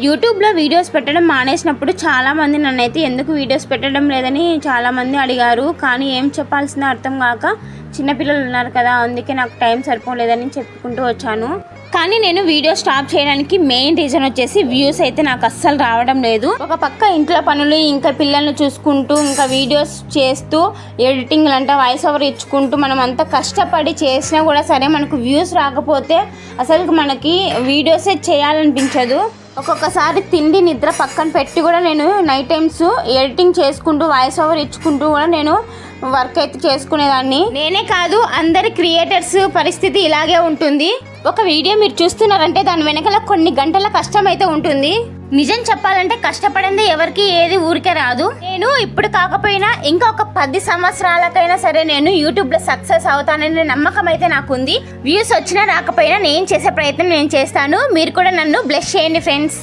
యూట్యూబ్లో వీడియోస్ పెట్టడం మానేసినప్పుడు చాలామంది నన్నైతే ఎందుకు వీడియోస్ పెట్టడం లేదని చాలామంది అడిగారు. కానీ ఏం చెప్పాల్సిందో అర్థం కాక చిన్నపిల్లలు ఉన్నారు కదా, అందుకే నాకు టైం సరిపోలేదని చెప్పుకుంటూ వచ్చాను. కానీ నేను వీడియో స్టాప్ చేయడానికి మెయిన్ రీజన్ వచ్చేసి వ్యూస్ అయితే నాకు అస్సలు రావడం లేదు. ఒక పక్క ఇంట్లో పనులు, ఇంకా పిల్లల్ని చూసుకుంటూ, ఇంకా వీడియోస్ చేస్తూ, ఎడిటింగ్లు అంటే వాయిస్ ఓవర్ ఇచ్చుకుంటూ మనం అంత కష్టపడి చేసినా కూడా సరే మనకు వ్యూస్ రాకపోతే అసలు మనకి వీడియోసే చేయాలనిపించదు. ఒక్కొక్కసారి తిండి నిద్ర పక్కన పెట్టి కూడా నేను నైట్ టైమ్స్ ఎడిటింగ్ చేసుకుంటూ వాయిస్ ఓవర్ ఇచ్చుకుంటూ కూడా నేను వర్క్ అయితే చేసుకునేదాన్ని. నేనే కాదు, అందరి క్రియేటర్స్ పరిస్థితి ఇలాగే ఉంటుంది. ఒక వీడియో మీరు చూస్తున్నారంటే దాని వెనకాల కొన్ని గంటల కష్టం అయితే ఉంటుంది. నిజం చెప్పాలంటే కష్టపడింది ఎవరికి ఏది ఊరికే రాదు. నేను ఇప్పుడు కాకపోయినా ఇంకా ఒక 10 సంవత్సరాలకైనా సరే నేను యూట్యూబ్లో సక్సెస్ అవుతాననే నమ్మకం అయితే నాకుంది. వ్యూస్ వచ్చినా రాకపోయినా నేను చేసే ప్రయత్నం నేను చేస్తాను. మీరు కూడా నన్ను బ్లెస్ చేయండి ఫ్రెండ్స్.